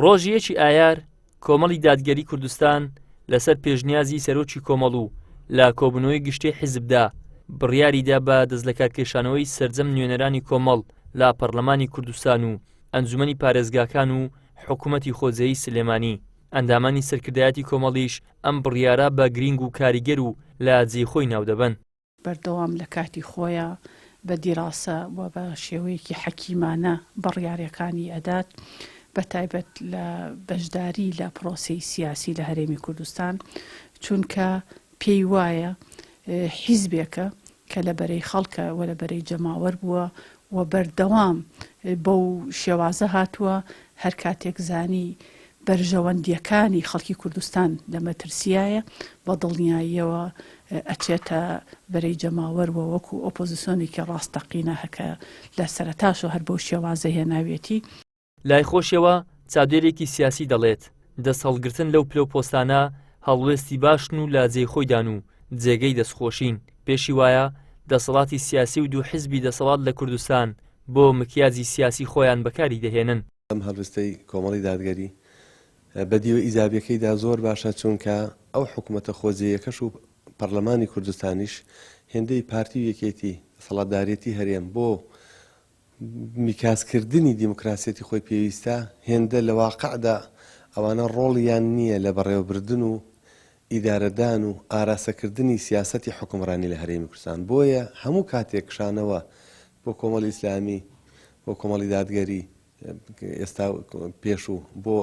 ڕۆژیەکی ئایار کۆمەڵی دادگەری کوردستان لەسەر پێشنیازی سەرۆکی کۆمەڵ و لە کۆبوونەوەی گشتەی حیزبدا بڕیاریدا بە دەستلەکارکێشانەوەی سەرجەم نوێنەرانی کۆمەڵ لە پەرلەمانی کوردستان و ئەنجومەنی پارێزگاکان و حکوومەتی خۆزایی سلێمانی. ئەندامانی سەرکردایەتی کۆمەڵیش ئەم بڕیارە بە گرنگ و کاریگەر و لە جێخۆی ناودەبەن. بەردەوام لە کاتی خۆیان بە دیراسە و بە شێوەیەکی حەکیمانە بڕیارەکانی ئەدات، بە تایبەت لە بەشداری لە پرۆسەی سیاسی لە هەرێمی کوردستان، چونکە پێی وایە حیزبێکە کە لە بەرەی خەڵکە و لە بەرەی جەماوەر بووە و بەردەوام بەو شێوازە هاتووە هەر کاتێک زانی بەرژەوەندیەکانی خەڵکی کوردستان لە مەترسیایە بە دڵنیاییەوە ئەچێتە بەرەی جەماوەرەوە وەکو ئۆپۆزیسیۆنێکی ڕاستەقینە هەکە لە سەرەتاش و هەر بەو شێوازە هێناوێتی. لای خۆشیەوە چاودێرێکی سیاسی دەڵێت دەست هەڵگرتن لەو پلە و پۆستانە هەڵوێستی باشن و لە جێخۆیدان و جێگەی دەستخۆشین. پێشی وایە دەسەڵاتی سیاسی و دوو حیزبی دەسەڵات لە کوردستان بۆ مکیازی سیاسی خۆیان بەکاری دەهێنن. ئەم هەڵوێستەی کۆمەڵی دادگەری بەدیوە ئیزابیەکەیدا زۆر باشە، چونکە ئەو حکوومەتە خۆزیەکەش و پەرلەمانی کوردستانیش هێندەی پارتی و یەکێتی سەڵاتدارێتی هەرێم بۆ میکاسکردنی دیموکراسیەتی خۆی پێویستە، هێندە لە واقعدا ئەوانە ڕۆڵیان نییە لە بەڕێوەبردن و ئیدارەدان و ئاراسەکردنی سیاسەتی حکومڕانی لە هەرێمی کوردستان. بۆیە هەموو کاتێک شانەوە بۆ کۆمەڵی ئیسلامی بۆ کۆمەڵی دادگەری ئێستا پێش و بۆ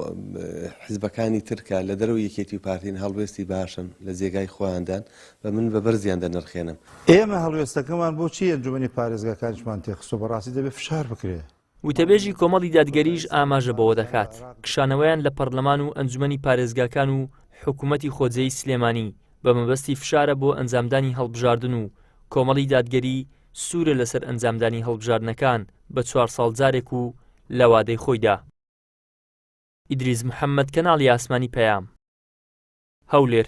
حیزبەکانی ترکە لە دەرەوە یەکێتی و پارتین هەڵوێستی باشن لە جێگای خۆیاندان بە من بە بەرزیان دەنرخێنم. ئێمە هەڵوێستەکەمان بۆچی ئەنجومەنی پارێزگاکانیشمان تێخستۆ بەڕاستی دەبێت فشار بکرێت. وتەبێژی کۆمەڵی دادگەریش ئاماژە بەوە دەکات کشانەوەیان لە پەرلەمان و ئەنجومەنی پارێزگاکان و حکوومەتی خۆجەی سلێمانی بە مەبەستی فشارە بۆ ئەنجامدانی هەڵبژاردن و کۆمەڵی دادگەری سوورە لەسەر ئەنجامدانی هەڵبژاردنەکان بە 4 ساڵ جارێک و لە وادەی خۆیدا. ئیدریس محەممەد، کەناڵی ئاسمانی پەیام، هەولێر.